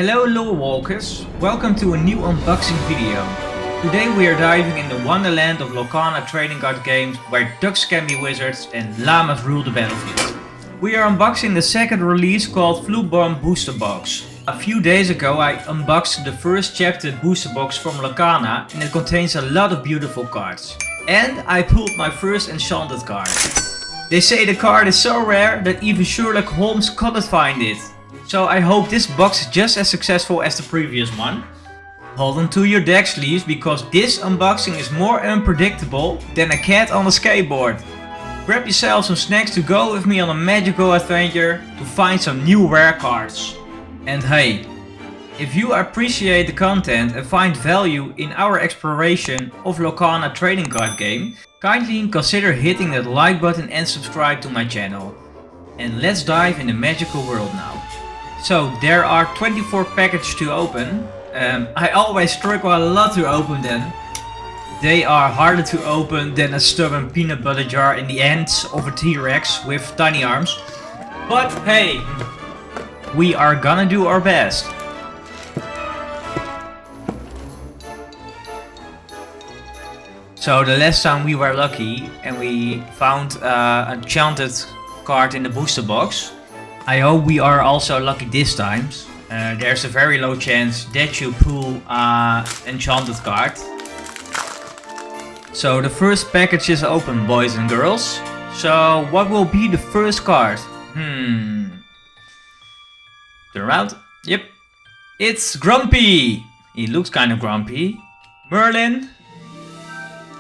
Hello lore walkers, welcome to a new unboxing video. Today we are diving in the wonderland of LORCANA trading card games where ducks can be wizards and llamas rule the battlefield. We are unboxing the second release called Floodborn Booster Box. A few days ago I unboxed the first chapter booster box from LORCANA and it contains a lot of beautiful cards. And I pulled my first enchanted card. They say the card is so rare that even Sherlock Holmes couldn't find it. So I hope this box is just as successful as the previous one. Hold on to your deck sleeves because this unboxing is more unpredictable than a cat on a skateboard. Grab yourself some snacks to go with me on a magical adventure to find some new rare cards. And hey, if you appreciate the content and find value in our exploration of LORCANA trading card game, kindly consider hitting that like button and subscribe to my channel. And let's dive in the magical world now. So there are 24 packages to open. I always struggle a lot to open them. They are harder to open than a stubborn peanut butter jar in the hands of a T-Rex with tiny arms. But hey, we are gonna do our best. So the last time we were lucky and we found an enchanted card in the booster box. I hope we are also lucky this time. There's a very low chance that you pull an enchanted card. So the first package is open, boys and girls. So what will be the first card? Turn around. Yep. It's Grumpy. He looks kind of grumpy. Merlin.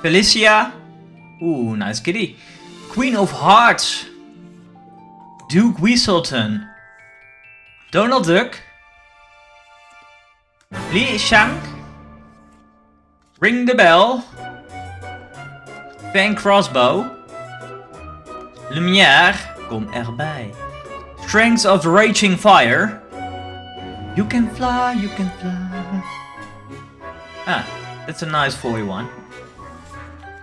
Felicia. Ooh, nice kitty. Queen of Hearts. Duke Weaselton. Donald Duck. Li Shang. Ring the Bell. Fang Crossbow. Lumière. Kom erbij. Strength of the Raging Fire. You can fly, you can fly. Ah, that's a nice volley one.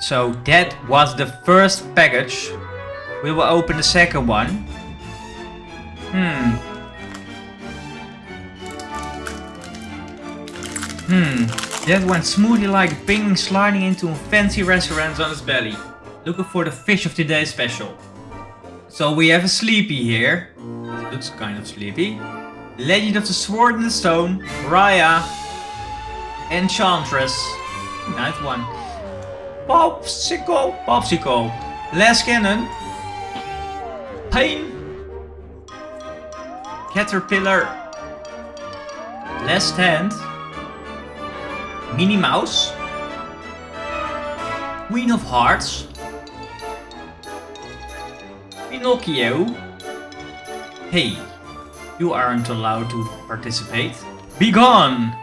So that was the first package. We will open the second one. That went smoothly like a penguin sliding into a fancy restaurant on its belly. Looking for the fish of today's special. So we have a Sleepy here. It looks kind of sleepy. Legend of the Sword in the Stone. Raya. Enchantress. Nice one. Popsicle. Popsicle. Last Cannon. Pain. Caterpillar. Last Hand. Minnie Mouse. Queen of Hearts. Pinocchio. Hey, you aren't allowed to participate. Be gone!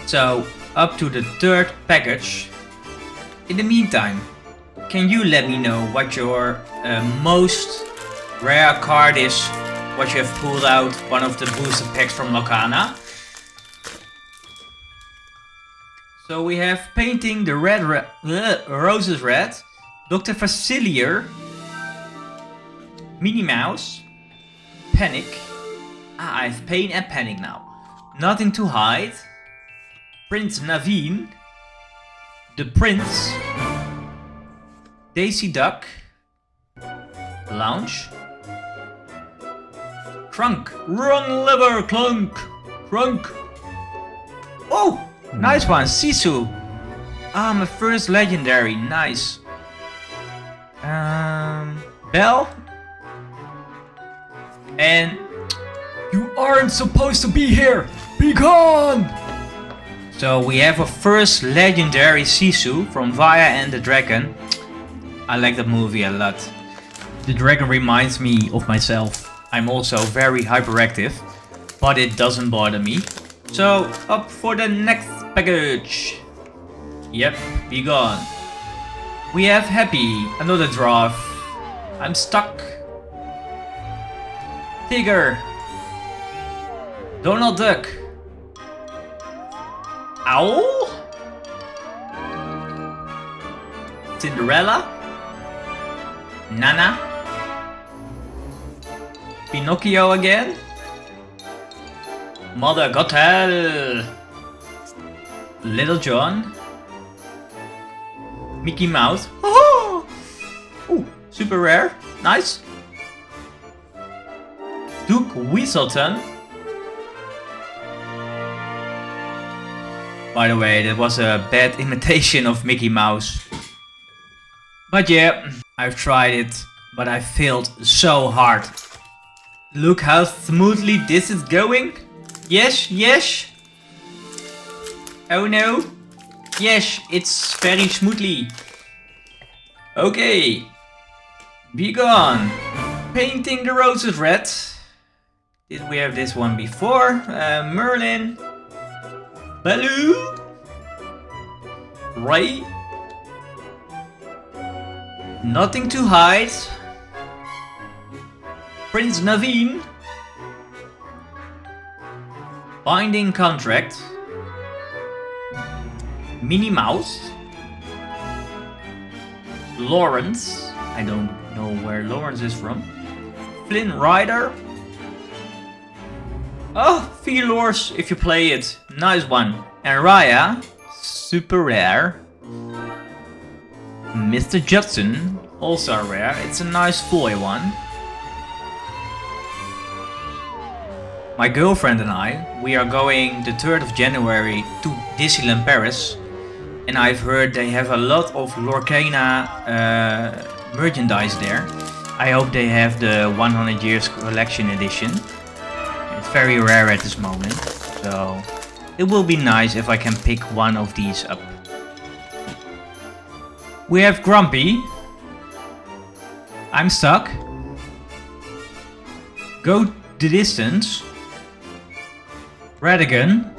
So, up to the third package. In the meantime, can you let me know what your most rare card is? What you have pulled out one of the booster packs from LORCANA. So we have Painting the Roses Red, Dr. Facilier, Minnie Mouse, Panic. I have Pain and Panic now. Nothing to Hide, Prince Naveen, The Prince, Daisy Duck, Lounge, Trunk, Run Liver Clunk, Trunk. Oh! Nice one, Sisu. Ah, my first legendary, nice. Bell. And you aren't supposed to be here. Be gone. So we have a first legendary Sisu from Vaya and the Dragon. I like that movie a lot. The dragon reminds me of myself. I'm also very hyperactive, but it doesn't bother me. So, up for the next package. Yep, be gone. We have Happy, another draft. I'm stuck. Tigger. Donald Duck. Owl. Cinderella. Nana. Pinocchio again. Mother Gothel. Little John. Mickey Mouse. Oh! Ooh, super rare. Nice. Duke Weaselton. By the way, that was a bad imitation of Mickey Mouse. But yeah, I've tried it, but I failed so hard. Look how smoothly this is going. Yes, yes. Oh no. Yes, it's very smoothly. Okay. Be gone. Painting the roses red. Did we have this one before? Merlin. Baloo. Ray. Nothing to hide. Prince Naveen. Binding contract. Minnie Mouse. Lawrence. I don't know where Lawrence is from. Flynn Rider. Oh, Velors if you play it. Nice one. And Raya. Super rare. Mr. Judson. Also rare. It's a nice foil one. My girlfriend and I, we are going the 3rd of January to Disneyland Paris. And I've heard they have a lot of Lorcana merchandise there. I hope they have the 100 Years Collection edition. It's very rare at this moment. So it will be nice if I can pick one of these up. We have Grumpy. I'm stuck. Go the distance. Radigan.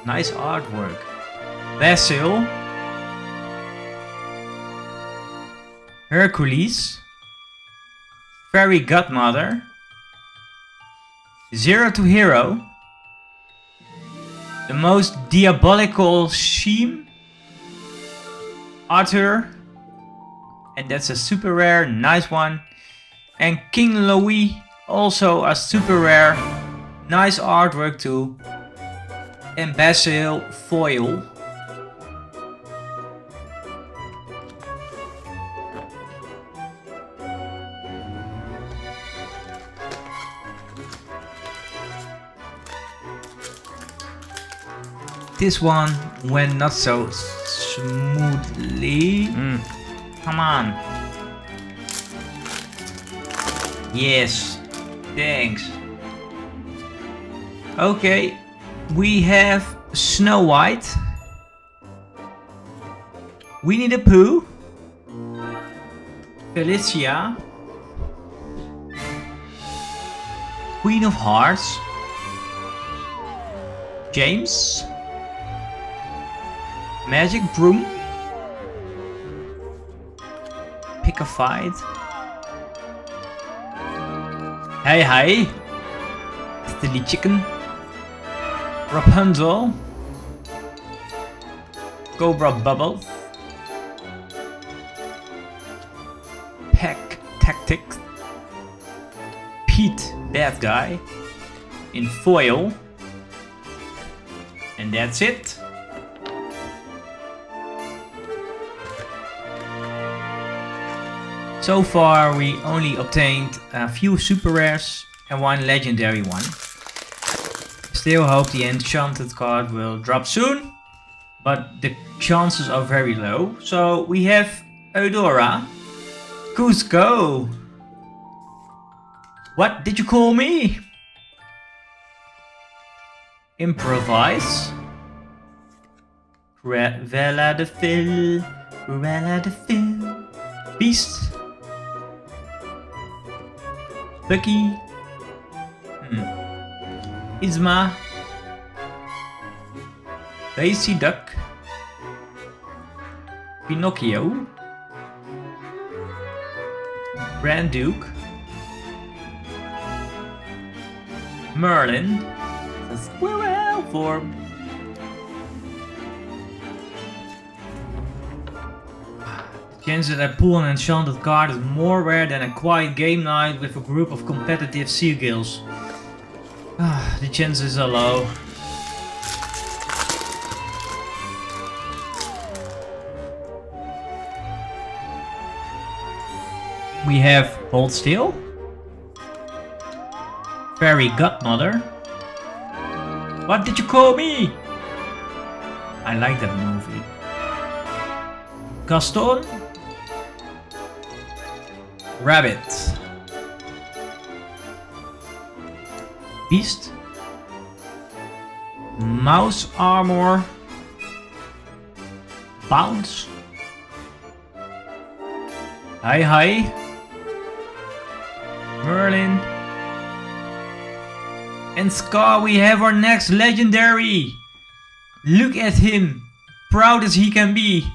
Nice artwork. Basil. Hercules. Fairy Godmother. Zero to Hero. The most diabolical Sheem. Arthur. And that's a super rare, nice one. And King Louis, also a super rare. Nice artwork too. And Basil foil. This one went not so smoothly. Come on. Yes. Thanks. Okay. We have Snow White. Winnie the Pooh. Felicia. Queen of Hearts. James. Magic Broom. Pick a fight. Hey, hey. Silly Chicken. Rapunzel. Cobra Bubbles. Pack Tactics. Pete, bad guy. In foil. And that's it. So far we only obtained a few super rares and one legendary one. Still hope the enchanted card will drop soon, but the chances are very low. So we have Eudora. Cusco. What did you call me? Improvise. Cruella de Vil. Cruella de Vil. Beast. Bucky. Isma. Daisy Duck. Pinocchio. Grand Duke. Merlin. The squirrel form. The chance that I pull an enchanted card is more rare than a quiet game night with a group of competitive seagulls. The chances are low. We have Hold Still. Fairy Godmother. What did you call me? I like that movie. Gaston. Rabbit. Beast. Mouse Armor. Bounce. Hi. Merlin. And Scar, we have our next legendary. Look at him. Proud as he can be.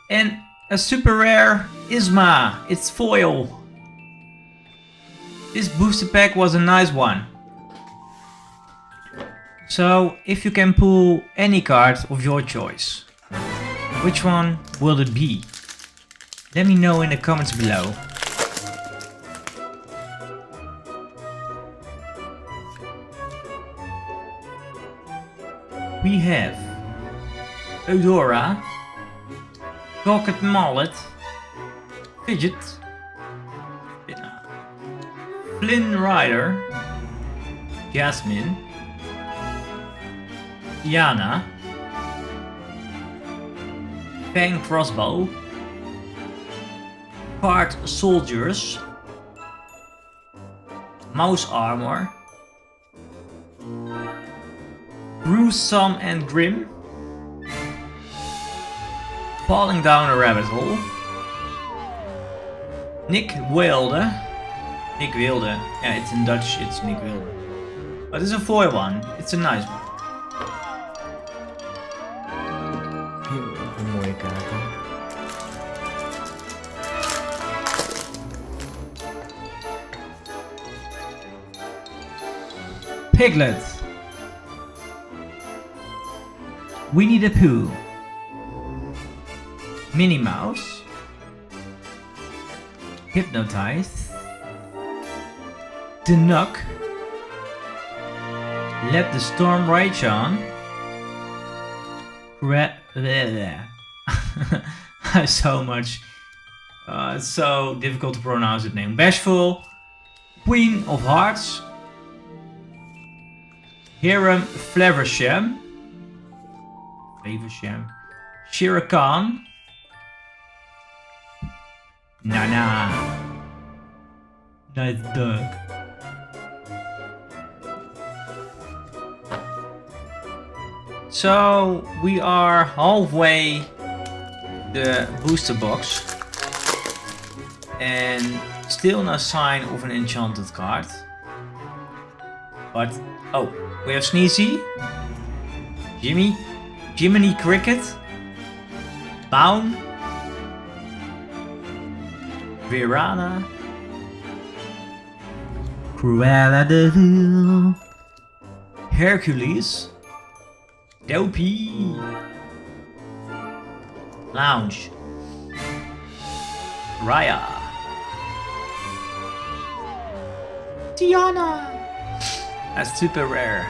And a super rare Isma. It's foil. This booster pack was a nice one. So, if you can pull any card of your choice, which one will it be? Let me know in the comments below. We have Eudora, Pocket Mallet, Fidget, Flynn Rider, Jasmine, Diana, Fang Crossbow, Part Soldiers, Mouse Armor, Gruesome and Grim, Falling Down a Rabbit Hole, Nick Wilde. Yeah, it's in Dutch, it's Nick Wilde. But it's a foil one, it's a nice one. Een mooie kaart, hè? Piglet, Winnie the Pooh, Minnie Mouse, Hypnotize, The Nook, Let the Storm Rage On, so much, it's so difficult to pronounce that name. Bashful, Queen of Hearts, Hiram Flaversham, Shere Khan, Nana, nice dog. So we are halfway the booster box and still no sign of an enchanted card. But oh, we have Sneezy, Jiminy Cricket, Baum, Virana, Cruella de Vil, Hercules, Dopey, Lounge, Raya, Tiana. That's super rare.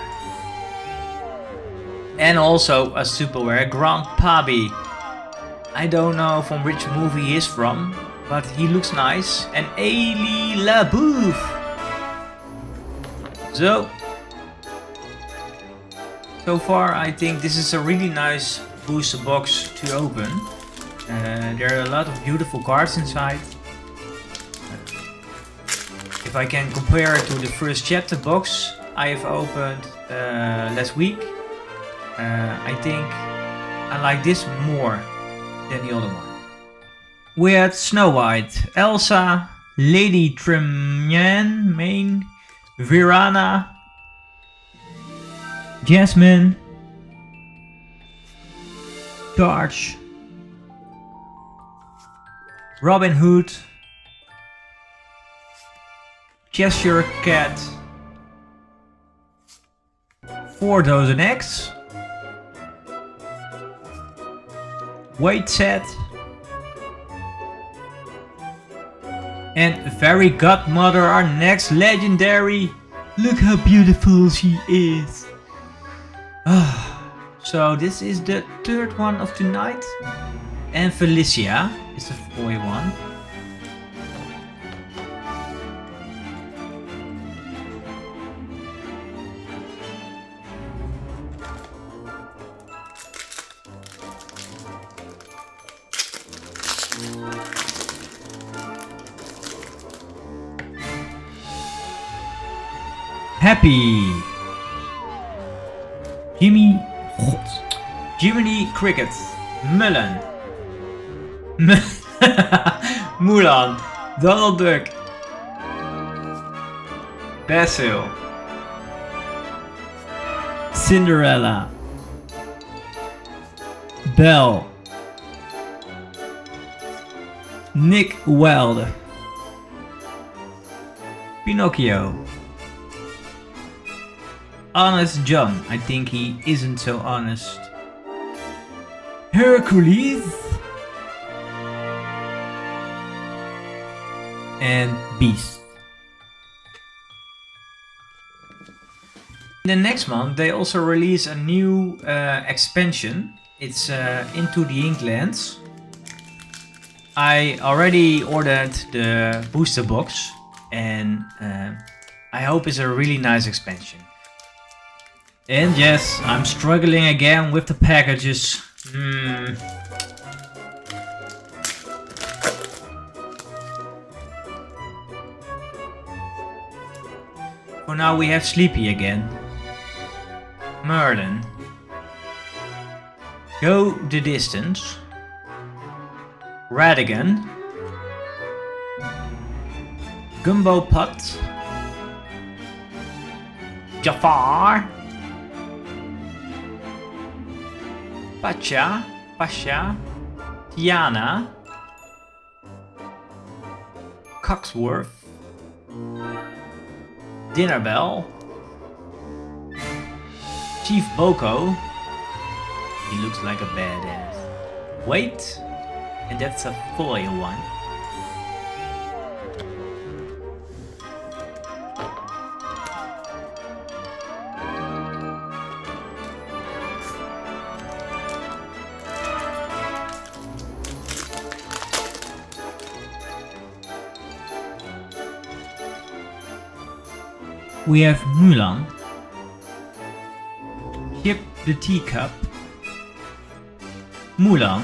And also a super rare Grandpappy. I don't know from which movie he is from, but he looks nice. And Ailey LaBeouf. So far I think this is a really nice booster box to open. There are a lot of beautiful cards inside. If I can compare it to the first chapter box I have opened last week, I think I like this more than the other one. We had Snow White, Elsa, Lady Tremaine, Maine, Virana, Jasmine, Darch, Robin Hood, Cheshire Cat, 4 Dozen Eggs, Wait Set, and Fairy Godmother, our next legendary, Look how beautiful she is. So this is the third one of tonight. And Felicia is the fourth one. Happy. Jiminy Cricket. Mullen. Mulan. Donald Duck. Basil. Cinderella. Belle. Nick Wilde. Pinocchio. Honest John. I think he isn't so honest. Hercules. And Beast. In the next month they also release a new expansion. It's Into the Inklands. I already ordered the booster box and I hope it's a really nice expansion. And yes, I'm struggling again with the packages. For now we have Sleepy again. Merlin. Go the Distance. Radigan. Gumbo Putt. Jafar. Pasha, Tiana, Coxworth, Dinner Bell, Chief Boko, he looks like a badass. Wait, and that's a foil one. We have Mulan, Chip the Teacup, Mulan,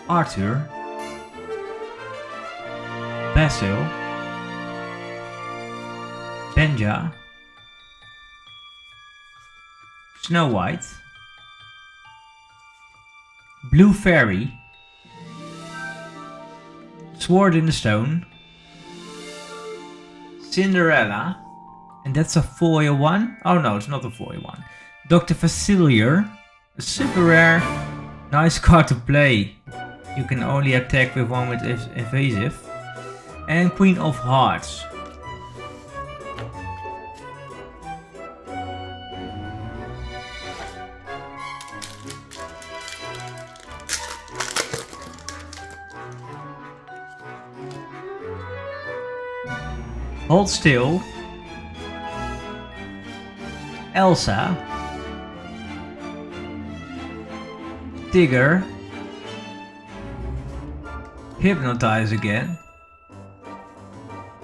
Arthur, Basil, Benja, Snow White, Blue Fairy, Sword in the Stone, Cinderella, and that's a foil one. Oh no, it's not a foil one. Dr. Facilier, a super rare, nice card to play. You can only attack with one with evasive. And Queen of Hearts. Hold Still, Elsa, Tigger, Hypnotize again,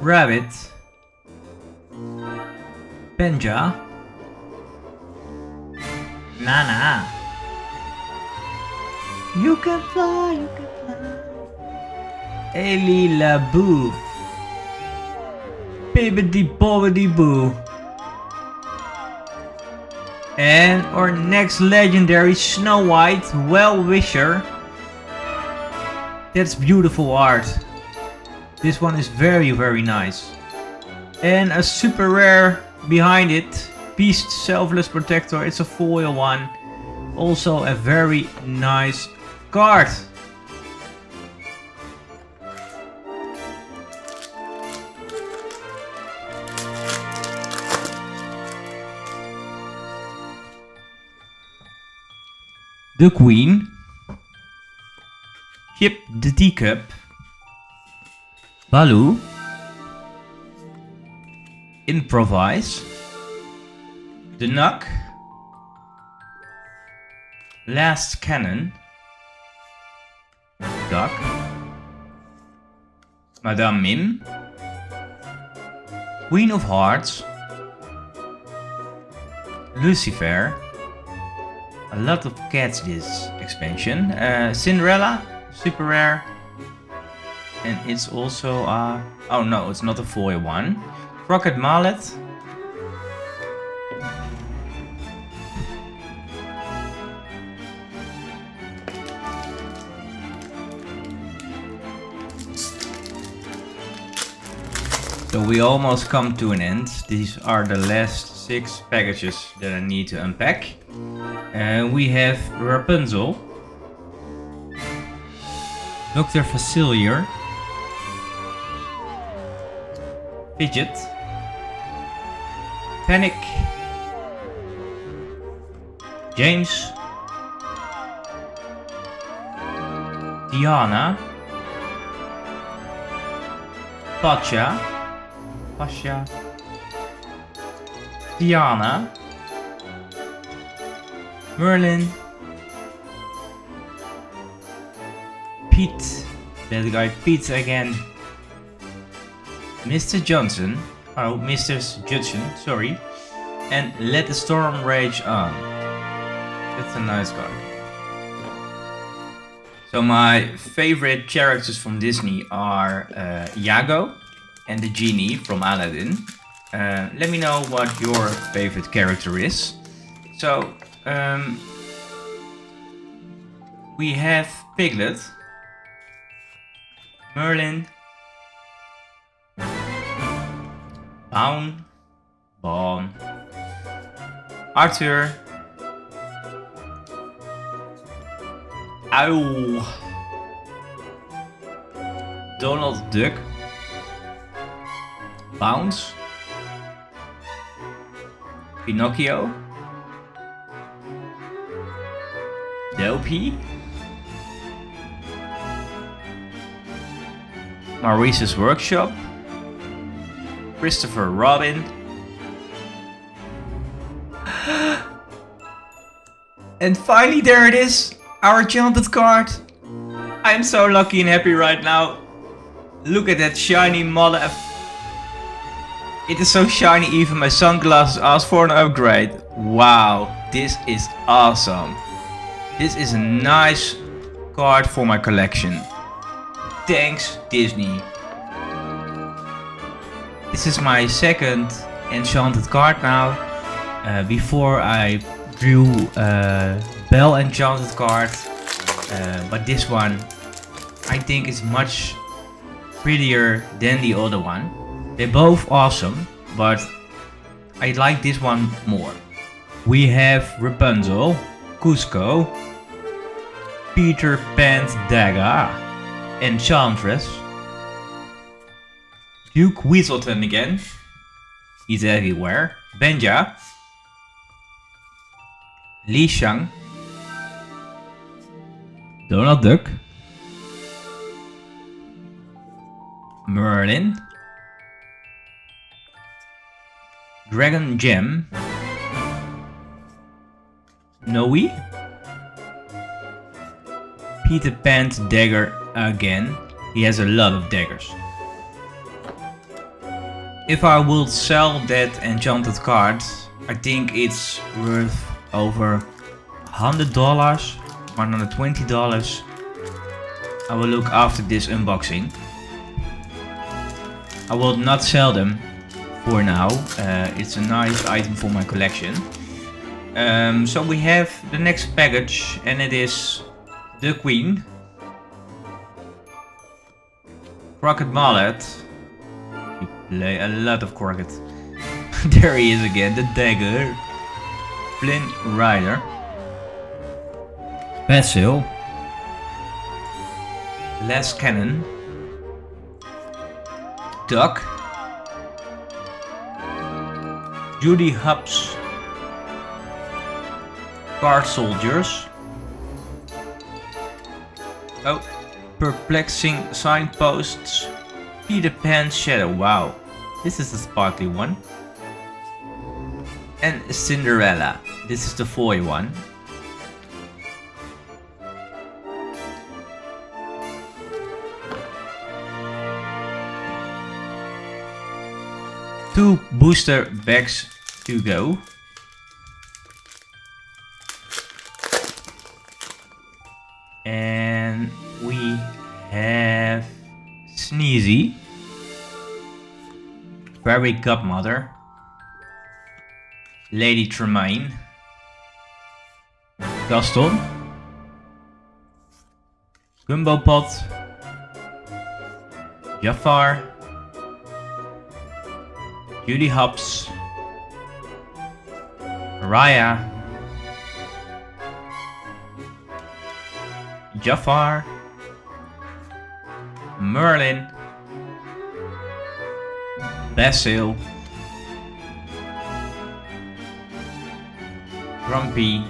Rabbit, Benja, Nana, You Can Fly, You Can Fly, Ellie LaBouffe, Bibbidi Bobbidi Boo. And our next legendary, Snow White, Well-Wisher. That's beautiful art. This one is very, very nice. And a super rare behind it, Beast Selfless Protector. It's a foil one. Also a very nice card. The Queen, Chip the Teacup, Baloo, Improvise, The Knock, Last Cannon, Duck, Madame Mim, Queen of Hearts, Lucifer. A lot of cats this expansion. Cinderella, super rare. And it's also oh no, it's not a foil one. Crockett Mallet. So we almost come to an end. These are the last 6 packages that I need to unpack. We have Rapunzel, Dr. Facilier, Fidget, Panic, James, Diana, Pasha, Diana, Merlin, Pete, that guy Pete again, Mr. Johnson, oh Mr. Judson, sorry, and Let the Storm Rage On. That's a nice card. So my favorite characters from Disney are Iago and the Genie from Aladdin. Let me know what your favorite character is. So we have Piglet, Merlin, Bon, Arthur, Donald Duck, Bounce, Pinocchio, Dopey, Maurice's Workshop, Christopher Robin, and finally there it is, our enchanted card. I'm so lucky and happy right now. Look at that shiny mother. It is so shiny, even my sunglasses asked for an upgrade. Wow, this is awesome. This is a nice card for my collection. Thanks Disney. This is my second enchanted card now. Before I drew Belle enchanted card, but this one I think is much prettier than the other one. They're both awesome, but I like this one more. We have Rapunzel, Cusco, Peter Pan's Dagger, Enchantress, Duke Weaselton again, he's everywhere, Benja, Li Shang, Donald Duck, Merlin, Dragon Gem, Noe, Peter Pan's Dagger again, he has a lot of daggers. If I would sell that enchanted card, I think it's worth over $100, $120. I will look after this unboxing. I will not sell them for now. It's a nice item for my collection. So we have the next package, and it is the Queen, Crockett Mallet. We play a lot of Crockett. There he is again, the Dagger, Flynn Rider, Basil, Last Cannon, Duck, Judy Hopps, Card Soldiers, oh, Perplexing Signposts, Peter Pan's Shadow. Wow, this is a sparkly one. and Cinderella. This is the foil one. Two booster bags to go. And we have Sneezy, Fairy Godmother, Lady Tremaine, Gaston, Gumbo Pot, Jafar, Judy Hopps, Raya, Jafar, Merlin, Basil, Grumpy,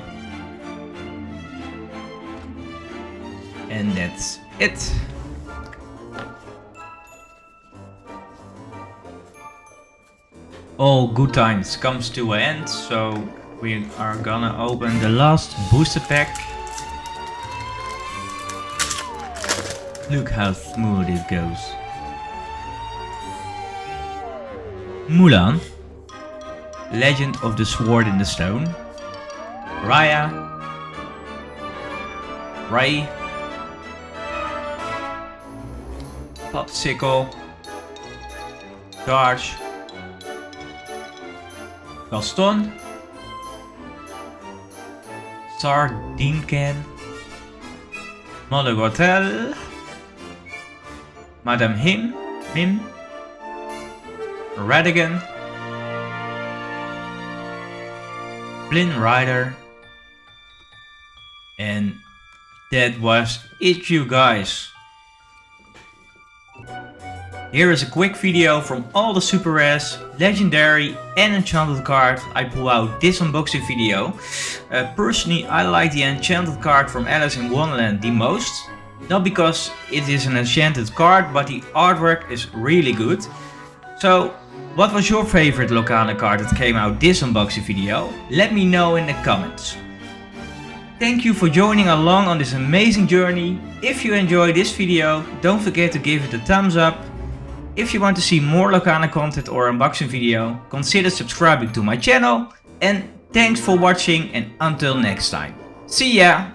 and that's it. All good times comes to an end, so we are gonna open the last booster pack. Look how smooth it goes. Mulan, Legend of the Sword in the Stone, Raya, Ray, Popsicle, Charge, Gaston, Sardine Can, Mother Gothel, Madame Mim, Radigan, Flynn Rider, and that was it, you guys. Here is a quick video from all the super rares, legendary and enchanted cards I pull out this unboxing video. Personally, I like the enchanted card from Alice in Wonderland the most. Not because it is an enchanted card, but the artwork is really good. So, what was your favorite Lorcana card that came out this unboxing video? Let me know in the comments. Thank you for joining along on this amazing journey. If you enjoyed this video, don't forget to give it a thumbs up. If you want to see more Lorcana content or unboxing video, consider subscribing to my channel. And thanks for watching, and until next time. See ya!